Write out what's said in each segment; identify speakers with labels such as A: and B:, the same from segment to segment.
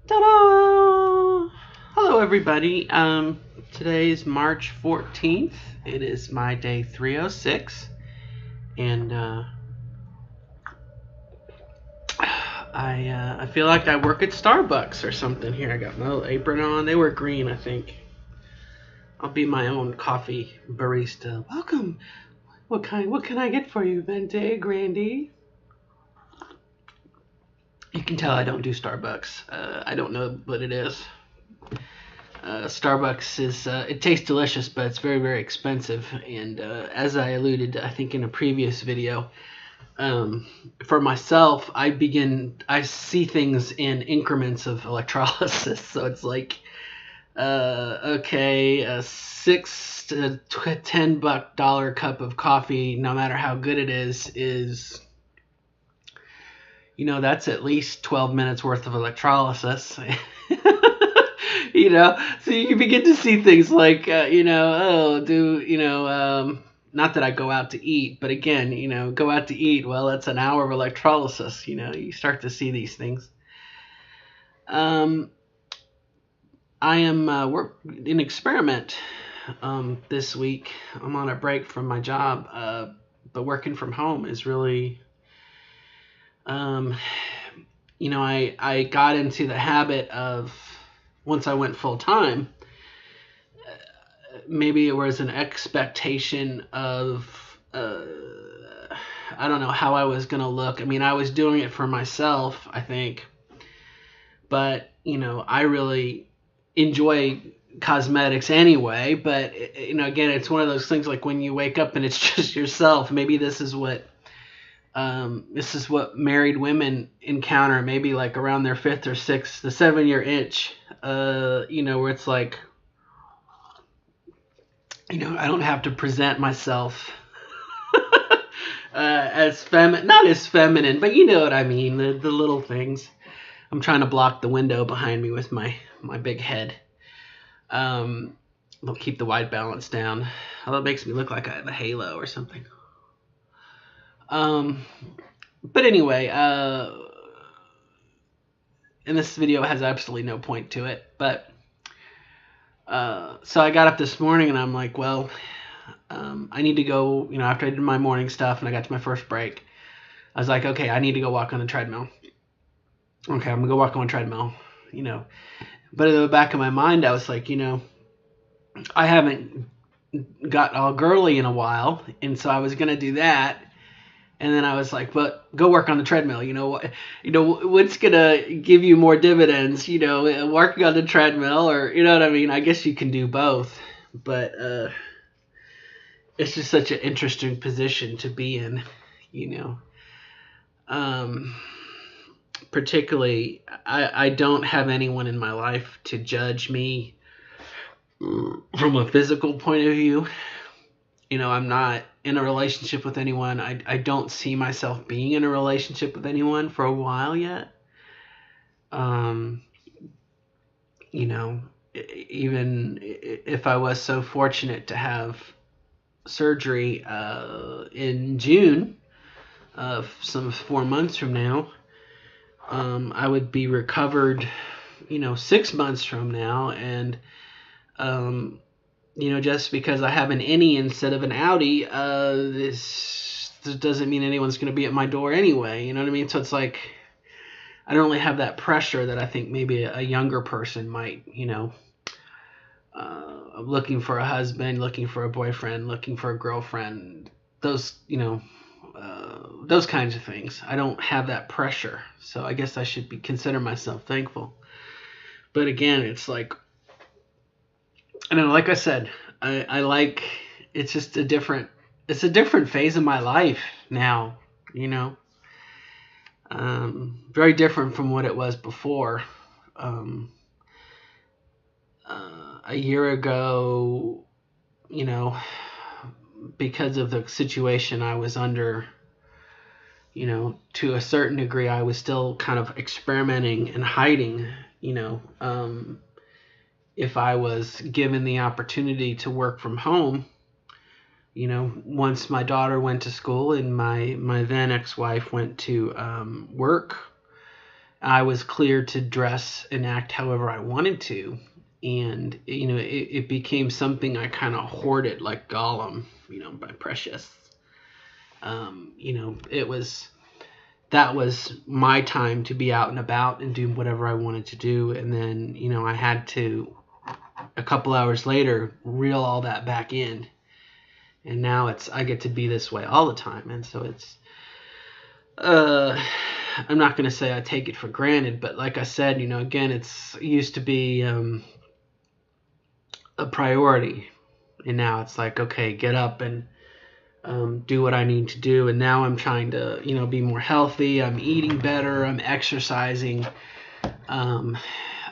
A: Ta-da! Hello, everybody. Today's March 14th. It is my day 306, and I feel like I work at Starbucks or something here. I got my little apron on. They were green, I think. I'll be my own coffee barista. Welcome. What can I get for you, Vente Grande? You can tell I don't do Starbucks. I don't know what it is. Starbucks is it tastes delicious, but it's very, very expensive. And as I alluded, I think in a previous video, for myself, I see things in increments of electrolysis. So it's like, okay, a $6 to $10 cup of coffee, no matter how good it is that's at least 12 minutes worth of electrolysis. So you begin to see things like, not that I go out to eat, but again, go out to eat. Well, that's an hour of electrolysis. You start to see these things. I am an experiment this week. I'm on a break from my job, but working from home is really, I got into the habit of, once I went full time, maybe it was an expectation of, I don't know how I was going to look. I mean, I was doing it for myself, I think. But, I really enjoy cosmetics anyway. But, again, it's one of those things like when you wake up and it's just yourself. Maybe this is what married women encounter, maybe like around their 5th or 6th, the 7-year itch, where it's like, I don't have to present myself as not as feminine, but you know what I mean, the little things. I'm trying to block the window behind me with my big head. I'll keep the white balance down, although it makes me look like I have a halo or something. But anyway, and this video has absolutely no point to it, but so I got up this morning and I'm like, well, I need to go, after I did my morning stuff and I got to my first break, I was like, okay, I need to go walk on the treadmill. Okay, I'm gonna go walk on a treadmill, But in the back of my mind, I was like, I haven't got all girly in a while, and so I was gonna do that. And then I was like, but go work on the treadmill. What's gonna give you more dividends? Working on the treadmill, or you know what I mean. I guess you can do both, but it's just such an interesting position to be in. Particularly, I don't have anyone in my life to judge me from a physical point of view. I'm not in a relationship with anyone. I don't see myself being in a relationship with anyone for a while yet. Even if I was so fortunate to have surgery in June of some 4 months from now, I would be recovered, 6 months from now. And, just because I have an innie instead of an outie, this doesn't mean anyone's going to be at my door anyway. You know what I mean? So it's like, I don't really have that pressure that I think maybe a younger person might, looking for a husband, looking for a boyfriend, looking for a girlfriend, those kinds of things. I don't have that pressure. So I guess I should consider myself thankful. But again, it's like, I don't know, like I said, I like, it's just a different phase of my life now, very different from what it was before. A year ago, because of the situation I was under, to a certain degree, I was still kind of experimenting and hiding, if I was given the opportunity to work from home, once my daughter went to school and my then ex-wife went to work, I was clear to dress and act however I wanted to. And, it became something I kind of hoarded, like Gollum, by Precious. That was my time to be out and about and do whatever I wanted to do. And then, I had to, a couple hours later, reel all that back in. And now I get to be this way all the time. And so I'm not going to say I take it for granted, but like I said, again, it used to be a priority. And now it's like, okay, get up and do what I need to do. And now I'm trying to, be more healthy. I'm eating better. I'm exercising. And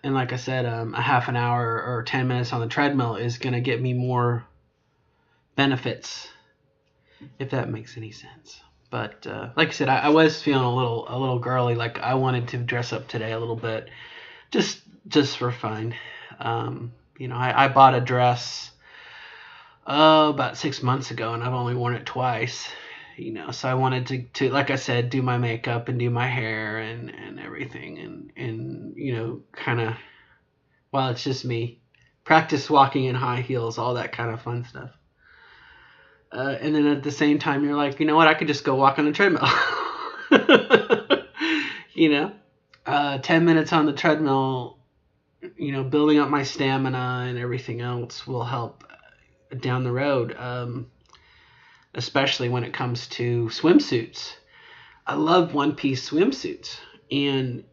A: like I said, a half an hour or 10 minutes on the treadmill is going to get me more benefits, if that makes any sense. But like I said, I was feeling a little girly. Like I wanted to dress up today a little bit, just for fun. I bought a dress about 6 months ago, and I've only worn it twice. So I wanted to like I said, do my makeup and do my hair and everything, and kind of, while it's just me, practice walking in high heels, all that kind of fun stuff. And then at the same time, you're like, you know what? I could just go walk on the treadmill. 10 minutes on the treadmill, building up my stamina and everything else will help down the road, especially when it comes to swimsuits. I love one-piece swimsuits. And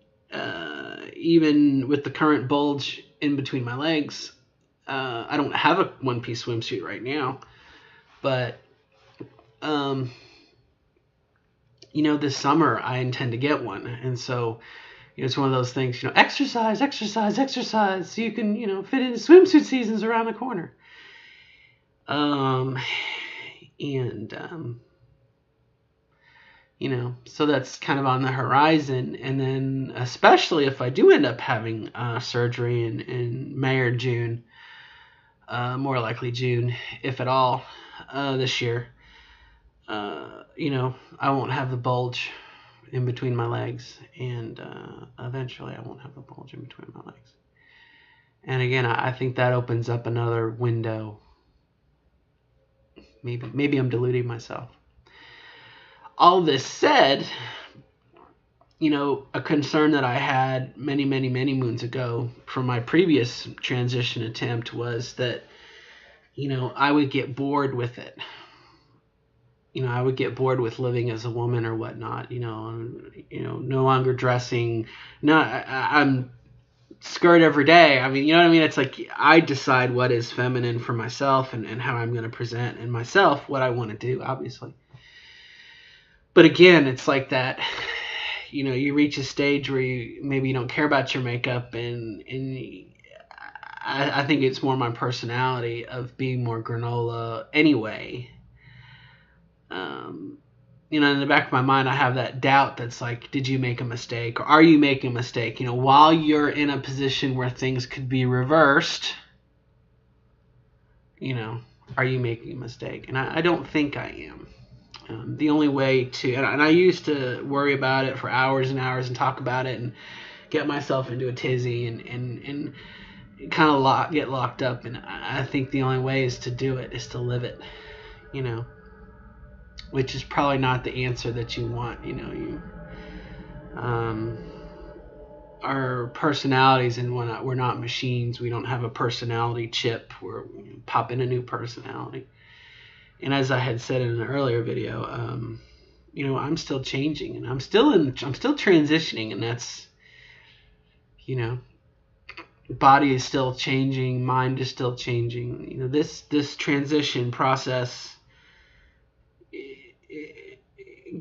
A: even with the current bulge in between my legs, I don't have a one-piece swimsuit right now. But, this summer I intend to get one. And so, it's one of those things, exercise, exercise, exercise. So you can, fit in swimsuit seasons around the corner. So that's kind of on the horizon. And then, especially if I do end up having surgery in May or June, more likely June, if at all, this year, I won't have the bulge in between my legs, and eventually I won't have a bulge in between my legs. And again, I think that opens up another window. Maybe I'm deluding myself. All this said, a concern that I had many, many, many moons ago from my previous transition attempt was that, I would get bored with it. I would get bored with living as a woman or whatnot, no longer dressing. No, I'm skirt every day. I mean, you know what I mean? It's like I decide what is feminine for myself and how I'm going to present in myself what I want to do, obviously. But again, it's like that, you reach a stage where maybe you don't care about your makeup, and I think it's more my personality of being more granola anyway. In the back of my mind, I have that doubt that's like, did you make a mistake? Or are you making a mistake? While you're in a position where things could be reversed, are you making a mistake? And I don't think I am. The only way to, and I used to worry about it for hours and hours and talk about it and get myself into a tizzy and kind of get locked up. And I think the only way is to do it, is to live it, which is probably not the answer that you want. Our personalities, and we're not machines. We don't have a personality chip where we pop in a new personality. And as I had said in an earlier video, I'm still changing, and I'm still transitioning, and that's, body is still changing, mind is still changing. This transition process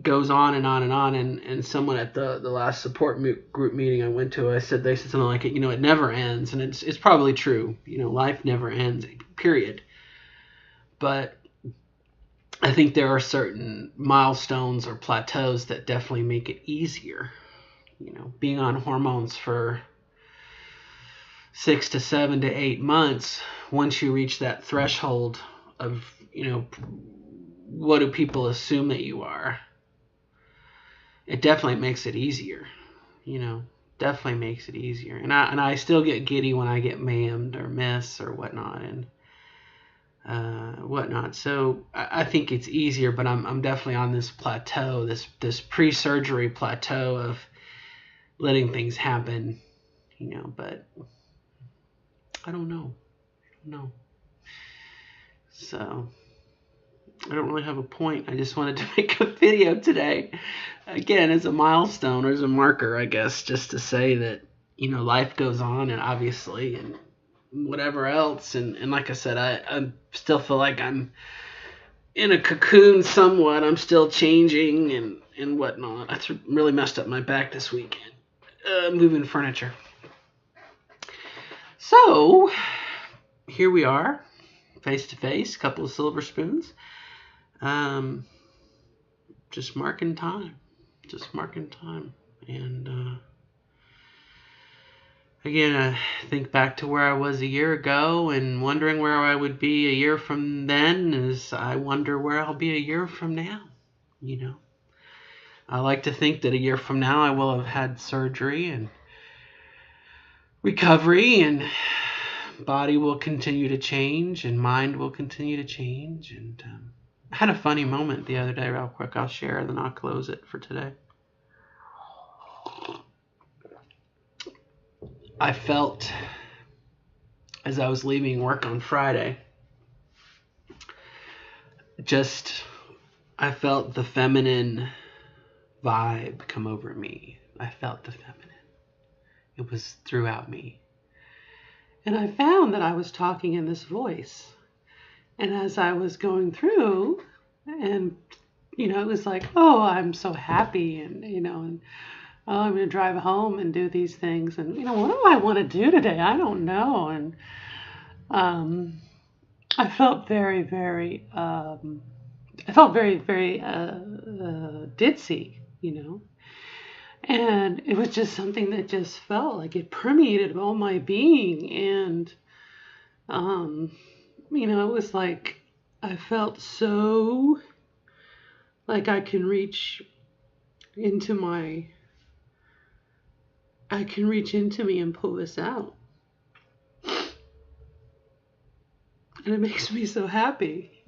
A: goes on and on and on. And someone at the last support group meeting I went to, they said something like, it never ends, and it's probably true. Life never ends, period. But I think there are certain milestones or plateaus that definitely make it easier. Being on hormones for 6 to 7 to 8 months, once you reach that threshold of, what do people assume that you are, it definitely makes it easier. definitely makes it easier. And I still get giddy when I get ma'amed or miss or whatnot and whatnot. So I think it's easier, but I'm definitely on this plateau, this pre-surgery plateau of letting things happen, but I don't know. So I don't really have a point. I just wanted to make a video today, again, as a milestone or as a marker, I guess, just to say that, life goes on, and obviously, and whatever else. And like I said, I still feel like I'm in a cocoon somewhat. I'm still changing and whatnot. That's really messed up my back this weekend, moving furniture. So here we are, face to face, couple of silver spoons. Just marking time. And again, I think back to where I was a year ago and wondering where I would be a year from then as I wonder where I'll be a year from now. I like to think that a year from now I will have had surgery and recovery, and body will continue to change and mind will continue to change. And I had a funny moment the other day, real quick. I'll share, then I'll close it for today. I felt, as I was leaving work on Friday, I felt the feminine vibe come over me. I felt the feminine. It was throughout me. And I found that I was talking in this voice. And as I was going through, and, it was like, oh, I'm so happy, and, and oh, I'm going to drive home and do these things. And, what do I want to do today? I don't know. And I felt very, very, very ditzy, And it was just something that just felt like it permeated all my being. And, it was like I felt so like I can reach into me and pull this out. And it makes me so happy,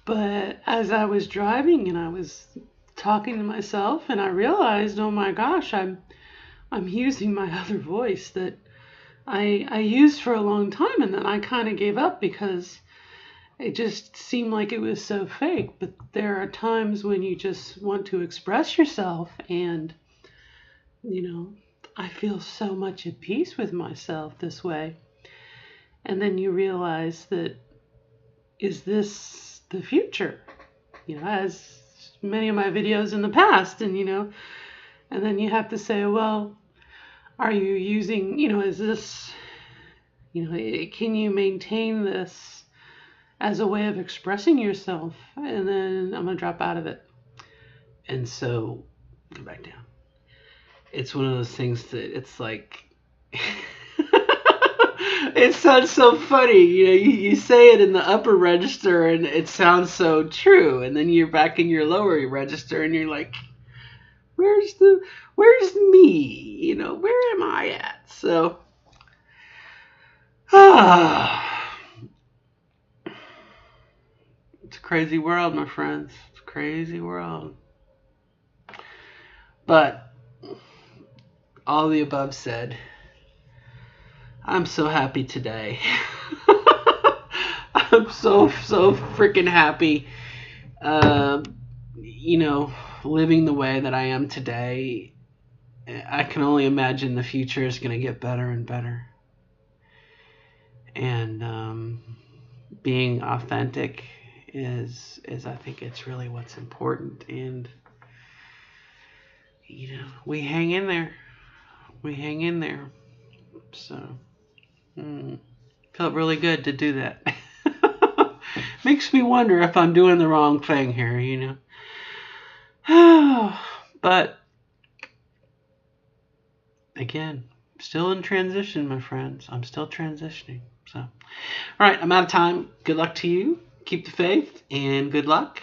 A: But as I was driving and I was talking to myself, and I realized, oh my gosh, I'm using my other voice that I used for a long time, and then I kind of gave up because it just seemed like it was so fake. But there are times when you just want to express yourself, and I feel so much at peace with myself this way. And then you realize that, is this the future? As many of my videos in the past, and and then you have to say, well, are you using, is this, can you maintain this as a way of expressing yourself? And then I'm going to drop out of it. And so, go back down. It's one of those things that it's like, it sounds so funny. You say it in the upper register and it sounds so true. And then you're back in your lower register and you're like, where's me? Where am I at? So, it's a crazy world, my friends. It's a crazy world. But all the above said, I'm so happy today. I'm so freaking happy. Living the way that I am today. I can only imagine the future is going to get better and better. And being authentic is I think it's really what's important. And we hang in there. So felt really good to do that. Makes me wonder if I'm doing the wrong thing here, But again, still in transition, my friends. I'm still transitioning. So, all right, I'm out of time. Good luck to you. Keep the faith and good luck.